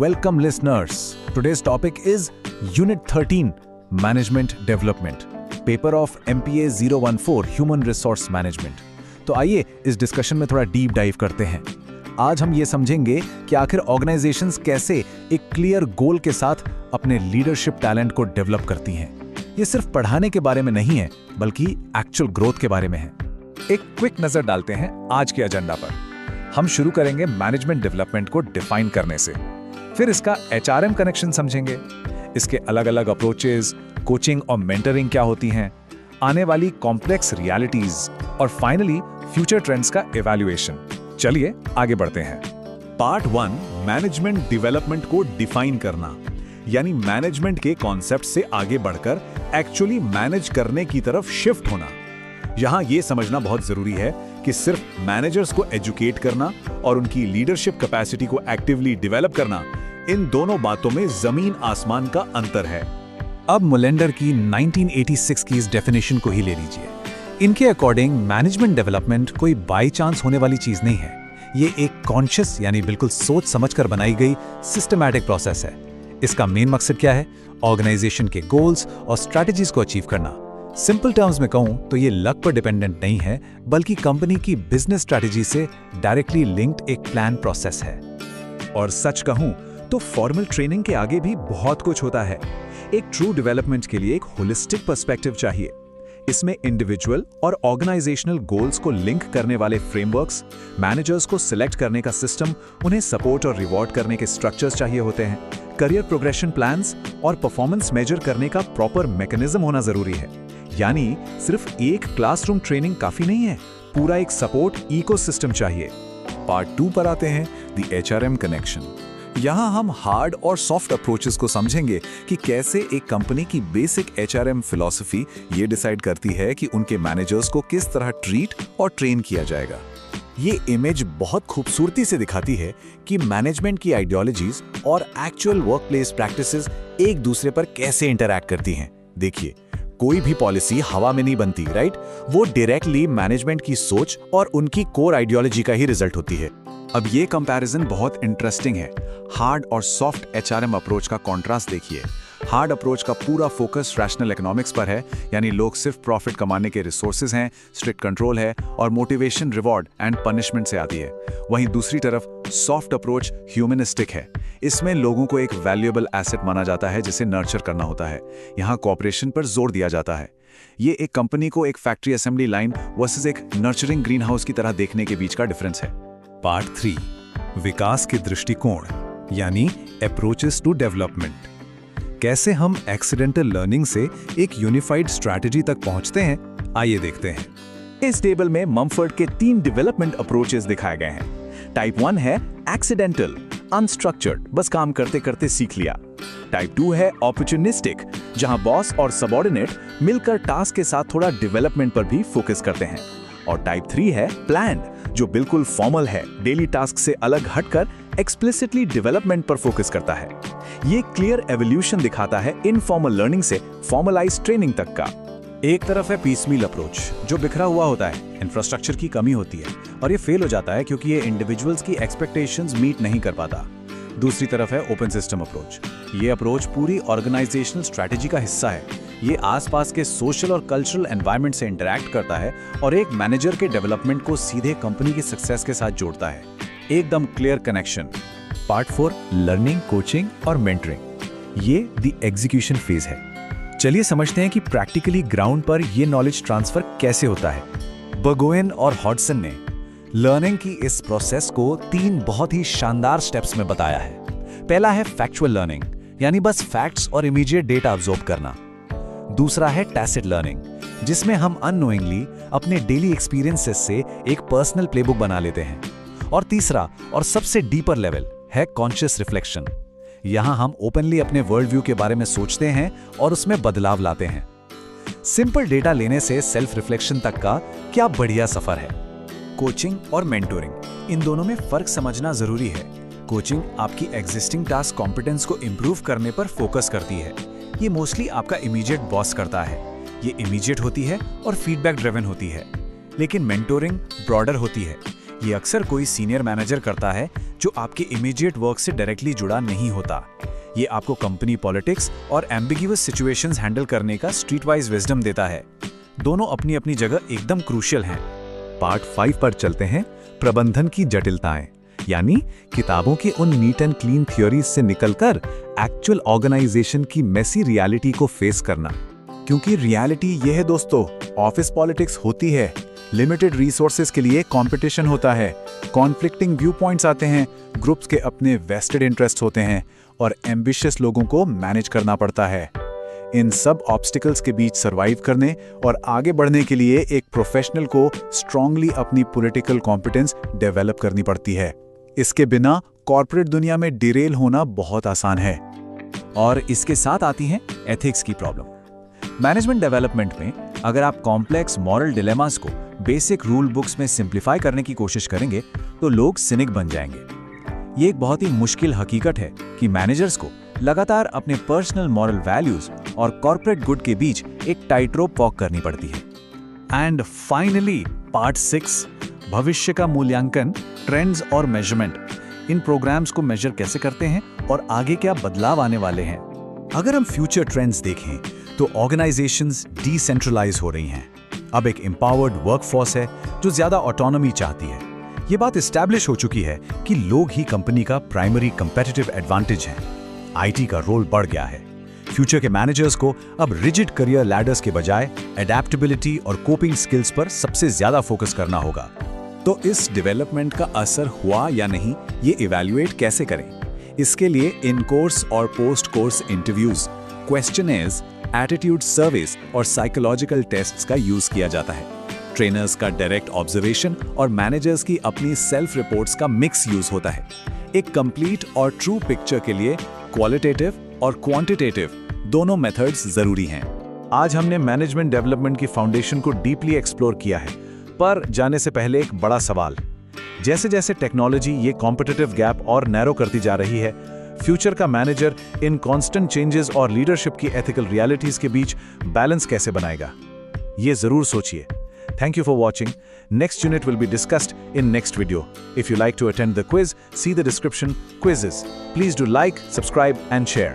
Welcome listeners. Today's topic is Unit 13 Management Development, paper of MPA 014 Human Resource Management. तो आइए इस discussion में थोड़ा डीप डाइव करते हैं। आज हम ये समझेंगे कि आखिर ऑर्गेनाइजेशंस कैसे एक क्लियर गोल के साथ अपने लीडरशिप टैलेंट को डेवलप करती हैं। ये सिर्फ पढ़ाने के बारे में नहीं है, बल्कि एक्चुअल ग्रोथ के बारे में है। एक क्विक नजर डालते हैं आज के एजेंडा पर। हम शुरू करेंगे मैनेजमेंट डेवलपमेंट को डिफाइन करने से, फिर इसका HRM कनेक्शन समझेंगे, इसके अलग अलग अप्रोचेस, कोचिंग और मेंटरिंग क्या होती हैं, आने वाली कॉम्प्लेक्स रियलिटीज और फाइनली फ्यूचर ट्रेंड्स का इवैल्यूएशन। चलिए आगे बढ़ते हैं। पार्ट 1 मैनेजमेंट डेवलपमेंट को डिफाइन करना, यानी मैनेजमेंट के कॉन्सेप्ट से आगे बढ़कर एक्चुअली मैनेज करने की तरफ शिफ्ट होना। यहां यह समझना बहुत जरूरी है कि सिर्फ मैनेजर्स को एजुकेट करना और उनकी लीडरशिप कैपेसिटी को एक्टिवली डेवलप करना, इन दोनों बातों में जमीन आसमान का अंतर है। अब मुलेंडर की 1986 की इस डेफिनेशन को ही ले लीजिए। इनके अकॉर्डिंग मैनेजमेंट डेवलपमेंट कोई बाई चांस होने वाली चीज नहीं है। ये एक कॉन्शियस यानी बिल्कुल सोच समझकर बनाई गई सिस्टमैटिक प्रोसेस है। इसका मेन मकसद क्या है? ऑर्गेनाइजेशन के गोल्स और स्ट्रैटेजीज को अचीव करना। सिंपल टर्म्स में कहूं तो ये लक पर डिपेंडेंट नहीं है, बल्कि कंपनी की बिजनेस स्ट्रैटेजी से डायरेक्टली लिंक्ड एक प्लान प्रोसेस है। और सच कहूं तो फॉर्मल ट्रेनिंग के आगे भी बहुत कुछ होता है। एक ट्रू डेवलपमेंट के लिए एक होलिस्टिक पर्सपेक्टिव चाहिए। इसमें इंडिविजुअल और ऑर्गेनाइजेशनल गोल्स को लिंक करने वाले फ्रेमवर्क्स, मैनेजर्स को सिलेक्ट करने का सिस्टम, उन्हें सपोर्ट और रिवॉर्ड करने के स्ट्रक्चर्स चाहिए होते हैं, करियर प्रोग्रेशन प्लान्स और परफॉर्मेंस मेजर करने का प्रॉपर मैकेनिज्म होना जरूरी है। यानी सिर्फ एक क्लासरूम ट्रेनिंग काफी नहीं है, पूरा एक सपोर्ट इकोसिस्टम चाहिए। पार्ट 2 पर आते हैं, द HRM कनेक्शन। यहाँ हम हार्ड और सॉफ्ट अप्रोचेस को समझेंगे कि कैसे एक कंपनी की बेसिक HRM फिलॉसफी ये डिसाइड करती है कि उनके मैनेजर्स को किस तरह ट्रीट और ट्रेन किया जाएगा। ये इमेज बहुत खूबसूरती से दिखाती है कि मैनेजमेंट की आइडियोलॉजीज और एक्चुअल वर्कप्लेस प्रैक्टिसेस एक दूसरे पर कैसे इंटरैक्ट करती हैं। देखिए, कोई भी पॉलिसी हवा में नहीं बनती, राइट? वो डायरेक्टली मैनेजमेंट की सोच और उनकी कोर आइडियोलॉजी का ही रिजल्ट होती है। अब ये कंपैरिजन बहुत इंटरेस्टिंग है। हार्ड और सॉफ्ट HRM अप्रोच का कॉन्ट्रास्ट देखिए। हार्ड अप्रोच का पूरा फोकस रैशनल इकोनॉमिक्स पर है, यानी लोग सिर्फ प्रॉफिट कमाने के रिसोर्सेज हैं, स्ट्रिक्ट कंट्रोल है और मोटिवेशन, रिवॉर्ड एंड पनिशमेंट से आती है। वहीं दूसरी तरफ सॉफ्ट अप्रोच ह्यूमनिस्टिक है। इसमें लोगों को एक वैल्यूएबल एसेट माना जाता है जिसे नर्चर करना होता है। यहाँ कोऑपरेशन पर जोर दिया जाता है। ये एक कंपनी को एक फैक्ट्री असेंबली लाइन वर्सेस एक नर्चरिंग ग्रीन हाउस की तरह देखने के बीच का डिफरेंस है। पार्ट 3 विकास के दृष्टिकोण, यानी अप्रोचेस टू डेवलपमेंट। कैसे हम एक्सीडेंटल लर्निंग से एक यूनिफाइड स्ट्रैटेजी तक पहुंचते हैं, आइए देखते हैं। इस टेबल में मम्फर्ड के 3 डेवलपमेंट अप्रोचेस दिखाए गए हैं। टाइप 1 है एक्सीडेंटल, अनस्ट्रक्चर्ड, बस काम करते करते सीख लिया। टाइप 2 है ऑपर्चुनिस्टिक, जहां बॉस और सबऑर्डिनेट मिलकर टास्क के साथ थोड़ा डेवलपमेंट पर भी फोकस करते हैं। और टाइप 3 है प्लान्ड, जो बिल्कुल फॉर्मल है, डेली टास्क से अलग हटकर एक्सप्लिसिटली डेवलपमेंट पर फोकस करता है। ये क्लियर एवोल्यूशन दिखाता है इनफॉर्मल लर्निंग से फॉर्मलाइज्ड ट्रेनिंग तक का। एक तरफ है पीसमील अप्रोच, जो बिखरा हुआ होता है, इंफ्रास्ट्रक्चर की कमी होती है और ये फेल हो जाता है क्योंकि ये इंडिविजुअल्स की एक्सपेक्टेशंस मीट नहीं कर पाता। दूसरी तरफ है ओपन सिस्टम अप्रोच। ये अप्रोच पूरी ऑर्गेनाइजेशनल स्ट्रैटेजी का हिस्सा है। ये आसपास के सोशल और कल्चरल एनवायरनमेंट से इंटरैक्ट करता है और एक मैनेजर के डेवलपमेंट को सीधे कंपनी की सक्सेस के साथ जोड़ता है। एकदम clear connection. Part 4 learning, coaching और मेंटरिंग। ये द एग्जीक्यूशन फेज है। चलिए समझते हैं कि प्रैक्टिकली ग्राउंड पर यह नॉलेज ट्रांसफर कैसे होता है। बर्गोइन और हॉडसन ने लर्निंग की इस प्रोसेस को 3 बहुत ही शानदार स्टेप्स में बताया है। पहला है फैक्चुअल लर्निंग, यानी बस फैक्ट्स और इमीडिएट डेटा अब्सॉर्ब करना। दूसरा है टैसिट लर्निंग, जिसमें हम अननोइंगली अपने डेली एक्सपीरियंसेस से एक पर्सनल प्लेबुक बना लेते हैं। और तीसरा और सबसे डीपर लेवल है कॉन्शियस रिफ्लेक्शन। यहां हम ओपनली अपने वर्ल्ड व्यू के बारे में सोचते हैं और उसमें बदलाव लाते हैं। सिंपल डेटा लेने से सेल्फ रिफ्लेक्शन तक का क्या बढ़िया सफर है। कोचिंग और मेंटोरिंग, इन दोनों में फर्क समझना जरूरी है। कोचिंग आपकी एग्जिस्टिंग टास्क कॉम्पिटेंस को इंप्रूव करने पर फोकस करती है। ये मोस्टली आपका इमीडिएट बॉस करता है। ये इमीडिएट होती है और फीडबैक ड्रिवन होती है। लेकिन मेंटोरिंग ब्रॉडर होती है। ये अक्सर कोई सीनियर मैनेजर करता है जो आपके इमीडिएट वर्क से डायरेक्टली जुड़ा नहीं होता। ये आपको कंपनी पॉलिटिक्स और एम्बिग्यूअस सिचुएशंस हैंडल करने का स्ट्रीट वाइज विजडम देता है। दोनों अपनी अपनी जगह एकदम क्रूशियल हैं। पार्ट 5 पर चलते हैं, प्रबंधन की जटिलताएं, यानी किताबों के उन नीट एंड क्लीन थ्योरीज से निकलकर एक्चुअल ऑर्गेनाइजेशन की मेसी रियलिटी को फेस करना। क्योंकि रियलिटी यह है दोस्तों, ऑफिस पॉलिटिक्स होती है, लिमिटेड रिसोर्सेज के लिए कंपटीशन होता है, कॉन्फ्लिक्टिंग व्यू पॉइंट्स आते हैं, ग्रुप्स के अपने वेस्टेड इंटरेस्ट होते हैं और एम्बिशियस लोगों को मैनेज करना पड़ता है। इन सब ऑब्स्टिकल्स के बीच सरवाइव करने और आगे बढ़ने के लिए एक प्रोफेशनल को स्ट्रांगली अपनी पॉलिटिकल कॉम्पिटेंस डेवलप करनी पड़ती है। इसके बिना कॉर्पोरेट दुनिया में डिरेल होना बहुत आसान है। और इसके साथ आती है एथिक्स की प्रॉब्लम। मैनेजमेंट डेवलपमेंट में अगर आप कॉम्प्लेक्स मॉरल डिलेमास को बेसिक रूल बुक्स में सिंप्लीफाई करने की कोशिश करेंगे तो लोग सिनिक बन जाएंगे। ये एक बहुत ही मुश्किल हकीकत है कि मैनेजर्स को लगातार अपने पर्सनल मॉरल वैल्यूज और कॉर्पोरेट गुड के बीच एक टाइट रोप वॉक करनी पड़ती है। एंड फाइनली पार्ट 6, भविष्य का मूल्यांकन, ट्रेंड्स और मेजरमेंट। इन प्रोग्राम्स को मेजर कैसे करते हैं और आगे क्या बदलाव आने वाले हैं। अगर हम फ्यूचर ट्रेंड्स देखें तो ऑर्गेनाइजेशंस डिसेंट्रलाइज हो रही हैं। अब एक एम्पावर्ड वर्कफोर्स है जो ज्यादा ऑटोनॉमी चाहती है। ये बात एस्टैब्लिश हो चुकी है कि लोग ही कंपनी का प्राइमरी कंपेटिटिव एडवांटेज हैं। आईटी का रोल बढ़ गया है। फ्यूचर के मैनेजर्स को अब रिजिड करियर लैडर्स के बजाय एडेप्टेबिलिटी और कोपिंग स्किल्स पर सबसे ज्यादा फोकस करना होगा। तो इस डेवलपमेंट का असर हुआ या नहीं, ये इवैल्यूएट कैसे करें? इसके लिए इन कोर्स और post course interviews, questionnaires, attitude surveys और साइकोलॉजिकल टेस्ट्स का यूज किया जाता है। ट्रेनर्स का डायरेक्ट ऑब्जर्वेशन और मैनेजर्स की अपनी सेल्फ रिपोर्ट्स का मिक्स यूज होता है। एक कंप्लीट और ट्रू पिक्चर के लिए क्वालिटेटिव और क्वांटिटेटिव दोनों मेथड्स जरूरी हैं। आज हमने मैनेजमेंट डेवलपमेंट की फाउंडेशन को डीपली एक्सप्लोर किया है, पर जाने से पहले एक बड़ा सवाल। जैसे जैसे टेक्नोलॉजी ये कॉम्पिटिटिव गैप और नैरो करती जा रही है, फ्यूचर का मैनेजर इन कांस्टेंट चेंजेस और लीडरशिप की एथिकल रियलिटीज के बीच बैलेंस कैसे बनाएगा? ये जरूर सोचिए। Thank you for watching. Next unit will be discussed in next video. If you like to attend the quiz, see the description quizzes. Please do like, subscribe and share.